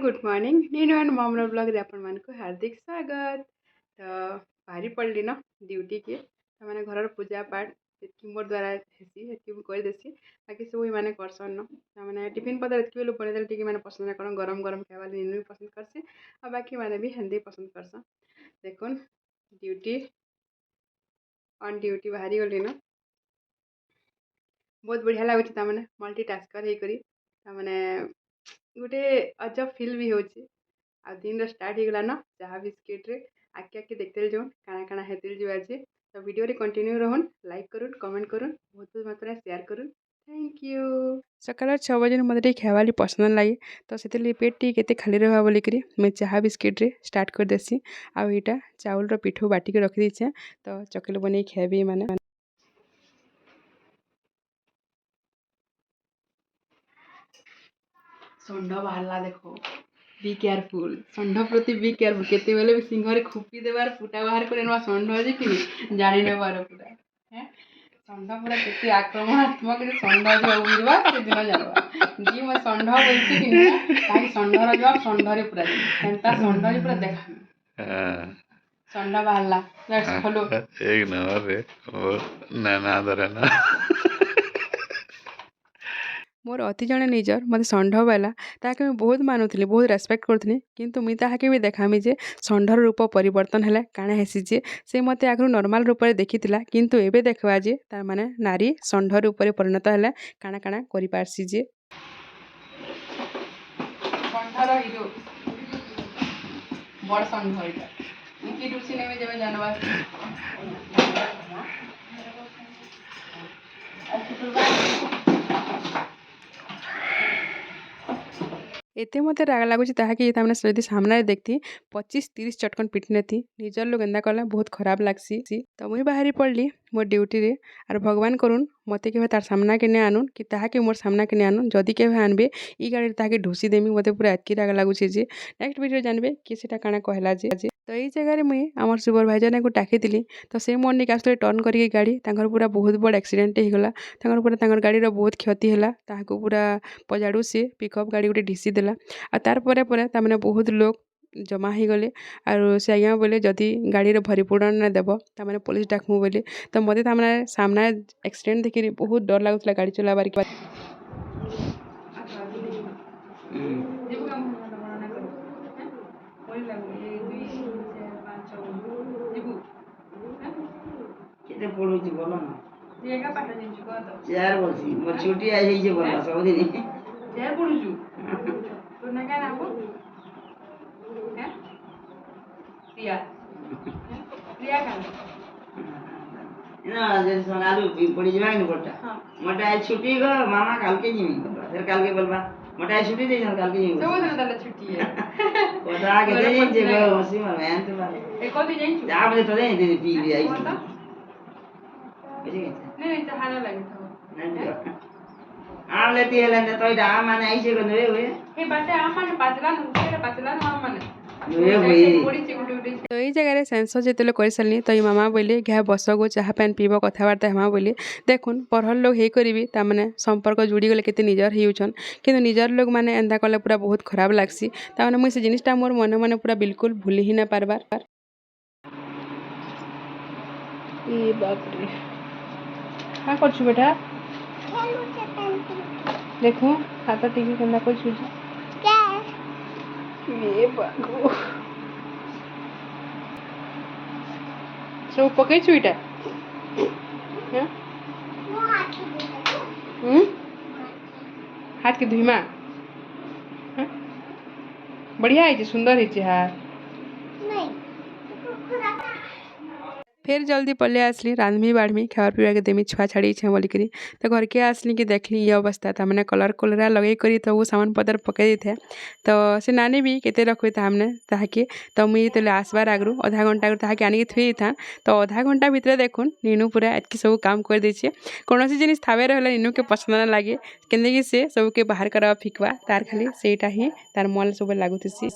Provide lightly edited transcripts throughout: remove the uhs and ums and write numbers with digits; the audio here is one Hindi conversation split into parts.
गुड मॉर्निंग नीनू एंड मॉमर ब्लॉग रे आपण मानक हार्दिक स्वागत। तो बाहरी पड़ली न ड्यूटी के तो मैंने घर पूजा पाठ जी मोर द्वारा हेसी हेती कर देसी बाकी सब ही मैंने करसन न तो मैंने टिफिन पतर एतकी बेलू बने देल मैंने पसंद कौन गरम गरम खावा नीनू भी पसंद करसी और बाकी मैंने भी हेल्दी पसंद करसन। देखुन ड्यूटी ऑन ड्यूटी बाहरी गली न बहुत बढ़िया लगुच मैंने मल्टीटास्कर होने गोटे अजब फिल भी होची आ दिन स्टार्ट हो गला न चाह बिस्किट रे आके आके देखते जो काଣା काଣା हेतिल जो आज तो वीडियो रे कंटिन्यू रहन लाइक करुन कमेंट करुन बहुत बहुत मात्रा शेयर करुन थैंक यू। सकाल 6 बजे मते खावाली पसंद लगे तो से पेट टी केते खाली रहा बोलिकी मैं चाह बिस्किट रे स्टार्ट कर देसी आईटा चाउल पिठो बाटिक रखी देछे तो चकल बन खाबी माने षंढ बाहरला देखो बी केयरफुल षंढ प्रति बी केयरफुल केते बेले भी सिंह खुपी देवार फुटा बाहर करे नुआ षंढ जे कि जानि नेबार पूरा हैं षंढ पूरा केते आक्रमणात्मक जे षंढ जो उड़वा से दिन जानवा जी म षंढ बोलছি कि ना ताई षंढर जवाब षंढरे पूरा केनता षंढरे पूरा देखा षंढ बाहरला लेट्स फॉलो एक नंबर रे ना दरे ना मोर अति जड़े निजर मत षंढ बाला ताके मैं बहुत मानुली बहुत रेस्पेक्ट करुँगी किंतु मुई ताके भी देखामी जे षंढर रूप परिवर्तन है काଣା हेसी जे से मते आगु नॉर्मल रूप में देखी किंतु एबे देखवा जे तार माने नारी षंढ रूप में परिणत है काଣା काଣା करि पारसी जे षंढर हिरो बड़ षंढ इटा इनकी डुसी ने में जेबे जानवा एते मते राग लगुच ताकि जदि सामने देखती 25-30 चटकन पिटने थी निजर लोग एंदा कला बहुत खराब लगसी तो मुई बाहरी पड़ली मोर ड्यूटी रे और भगवान करुन मते के तार सामना के ने आनुन कि ताके मोर सामना के ने आनुन जदि के आनबे ई गाड़ी ताके ढुसी देमी मते पूरा एतकी राग लगुच जे नेक्स्ट वीडियो जानबे कि सेटा काना कहला जे तो यही जगह मुई आमर सुपरवाइजर को डाकी तो से मोर निक आसले टर्न करके गाड़ी तांकर पूरा बहुत बड़ एक्सीडेंट हो गला तांकर पूरा तांकर गाड़ी रो बहुत क्षति है ताको पूरा पजाड़ू से पिकअप गाड़ी गोटे ढीसी देला आ तार परे परे तामने बहुत लोग जमा हो गले और से आज्ञा बोले जदि गाड़ी भरीपूरण ना देव तामने पुलिस डाकमु बोले तो मते तामने सामना एक्सीडेंट देखि बहुत डर लगुला गाड़ी चलाबार के केते पढुची बोल न जेगा पाठ जिंचु को तो चार वर्षी मोर छुट्टी आ जाई जे बोला सब दिन चार पढुछु तो ना का नाम हैं प्रिया प्रिया का ना जे संगालू पड़ी जवा न बोटा हां मोटा छुट्टी गो मामा काल के जिमी फिर काल के बोलबा मोटा छुट्टी दे जन काल के जिमी सब दिन दला छुट्टी है ओदा के दे जे गो मसी मन मैं तो बाले ए को भी जाई जा बजे तो दे दे पी भी आई नहीं चाहना लगे था नहीं आम लेती है लेने तो इधर आम आने ऐसे को नए हुए हे बाटे आम आने पाचला आम आने तो ये जगह सेंसर जिते कर सारे तो ये मामा बोले घा बस गो चाह पान पीब कथबार्ता हेमा बोली देखुन परहर लोग हे करी ताने संपर्क जोड़ी गले केते निजर होउछन किंतु निजर लोग माने एंदा कले पूरा बहुत खराब लागसी ताने मुई से जिनिसटा मोर मन मन पूरा बिल्कुल भूली ही ना पारबार ई बाप रे का करछु बेटा देखो खाता टीवी केंदा करछु क्या ये बागो सब पकई छुईटा हैं हाथ के धुईमा बढ़िया है सुंदर है हाथ नहीं फिर जल्दी पल्ले आसली रांधमी बाढ़मी खावर पीवा के देमी छुआ छाड़ी छे बोलिकी तो घर के आसली कि देखली ये अवस्था था मैंने कलर कलरा लगे करी तो वो सामान पतर पकई थे तो से नानी भी केते रखुए हमने ताके तो मुई तो आसबार आगु आधा घंटा ताके आनिक थुई था तो आधा घंटा भितर देखुन नीनू पूरा एतकी सब काम कर देछे कौन जिन थावे रहा नीनू के पसंद ना लगे केंदे से सबके बाहर करवा फिकवा तार खाली सेटा ही तार मन सब लगुथी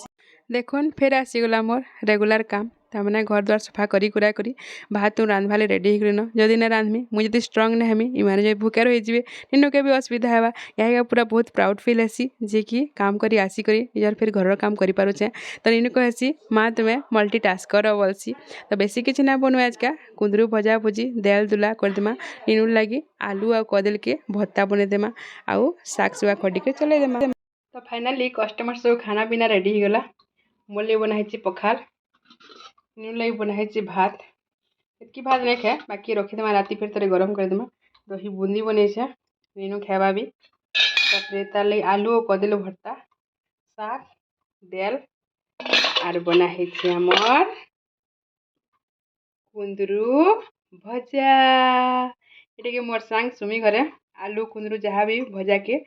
देखुन फिर आसीगला मोर रेगुलर काम ताମାନେ घर द्वार सफा करी कुरा करी भात रांधवाले रेडी होकर जदि ना रांधमी मुझे जदि स्ट्रंग ना हेमी इमाने जो भूखे रही निनु के भी असुविधा है यहाँ पूरा बहुत प्राउड फिल हेसी जे कि काम करी आसिक निजर फिर घर काम कर पारुचे तो निनु कहसी माँ तुम्हें मल्टीटास्कर बोलसी तो बेसी किसी ना बनू आजका कुंदरू भजा भुजी देल दुला करदेमा निनु लगी आलू आ कदल के भत्ता बनईदेमा आउ साग सुगा खड़ी के चलईदेमा। तो फाइनाली कस्टमर सब खाना पीना रेडी होगला मोर लगे बनाई पखाल निनु लगे बनाई भात इतकी भात नहीं खाए बाकी रखीदेमा राति फिर थोड़े गरम करदेमा दही बूंदी बनईछे निनु खावा भी तापर तार लगे आलू और कदल भर्ता साग देल आर बनाई आमर कुंदरू भजा ये के मोर सांग सुमी घरे आलू कुंदरू जहाँ भी भजा के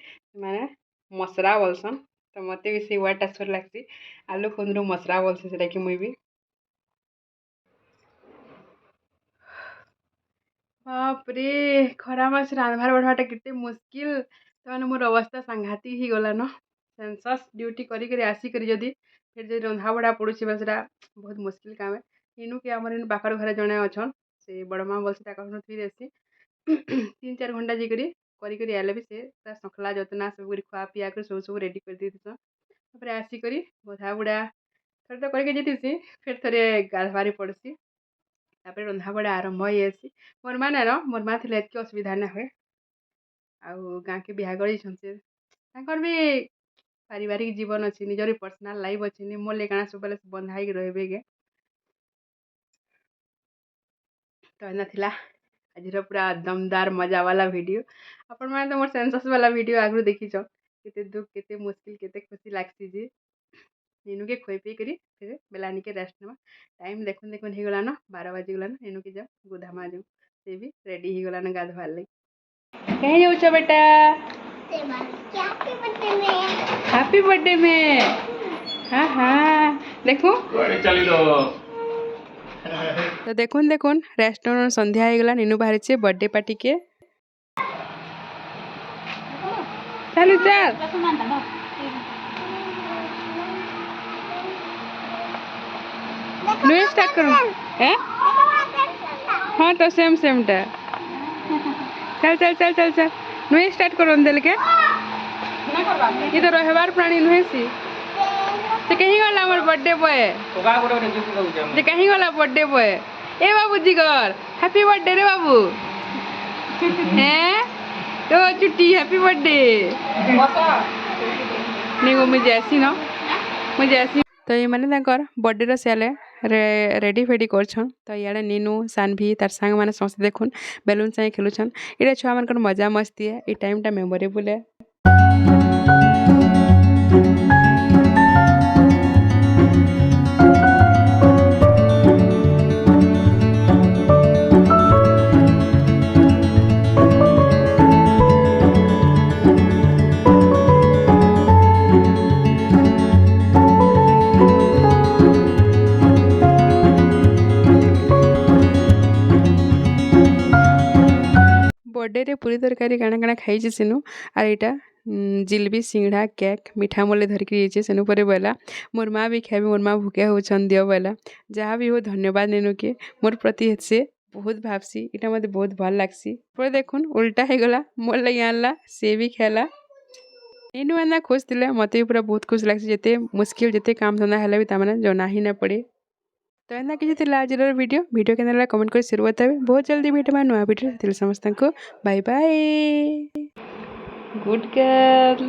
माने मसरा बोलसन तो मत भी से वर्ड ट्रांसफर लगसी आलू कुंदरू मसरा बोलसी से कि मुई भी बाप रे खरा मास रांधवार बढ़वाटा केते मुश्किल तो मोर अवस्था सांघाती ही गला न सेंसस ड्यूटी करी करी आसी करी जदी फिर जदी रंधा बड़ा पड़ुछि बसरा बहुत मुश्किल काम है इनु के हमर इन बाकर घरे जणे अछन से बड़मा बोलसी ता कहन थी देसी 3-4 घंटा जी करी आले भी से सखला जतना सब खुआ पिया कर सब रेडी कर दी तापर आसी करी गधा बुड़ा थोड़े तो करके जीतीसी फिर थोड़े गाधवारी पड़सी तापर रंधा बड़ा आरंभ हो जासी मोर माँ ना मोर माँ थे एतक असुविधा ना हुए आउ गाँ के बिहा गई भी पारिवारिक जीवन अच्छी निजर पर्सनाल लाइफ अच्छी मोर ले काना सब बंधा रहे गे तो एना थिला आज पूरा दमदार मजा वाला वीडियो आपण मैंने तो मोर सेंसस वाला वीडियो आगु देखी केते दुख केते मुश्किल केते खुशी लागसी जे निनु के खोई पी करी फिर बेलानी के रेस्ट नेमा टाइम देखुन देखुन हो गला न 12 बजे गला न निनु के जा गोधामा जो से भी रेडी हो गला न गाधवार लई कहीं जाऊ छ बेटा हैप्पी बर्थडे में हाँ हाँ देखो चली दो तो देखुन देखुन रेस्टोरेंट संध्या हो गला निनु बाहरी छे बर्थडे पार्टी के चलो चल नुए स्टार्ट करो हैं हाँ तो सेम सेम टा चल चल चल चल चल नुए स्टार्ट करो देल के ये तो रहबार प्राणी नुहे सी से कहीं गला हमर बर्थडे बॉय जे कहीं गला बर्थडे बॉय ए बाबू जिगर हैप्पी बर्थडे रे बाबू हैं तो छुट्टी हैप्पी बर्थडे नहीं मुझे ऐसी ना मुझे ऐसी तो ये मैंने बर्थडे रो सियाले रेडी फेडी करछन तो इे नीनू सानभी तार सांग मैंने समस्त देखुन बेलून साई खेलुछन ये छुआ मान मजा मस्ती है ये टाइम टा मेमोरेबल है। बर्थडे रे पूरी तरकारी काଣା काଣା खाई सेनु आर यहाँ जिलेबी सिंगड़ा केक मिठा मोले धरिक जाइए सेनु पर बोला मोर माँ भी खाबी मोर माँ भूखे होचन दियो बोला जहाँ भी हो धन्यवाद नेनु के मोर प्रति से बहुत भावसी इटा मते बहुत भल लागसी पर देखुन उल्टा हो गला मोर लगे आनला से भी खेला नेनु आना खुश थिले मते पूरा बहुत खुश लागसी जते मुश्किल जते काम धंधा हैला भी तामाने जना ही ना पड़े तो एना किसी आज वीडियो के कमेंट कर शेयर बताबे बहुत जल्दी वीडियो में नुआ वीडियो समस्त को बाय बाय गुड गर्ल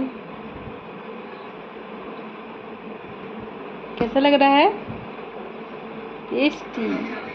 कैसा लग रहा है टेस्टी।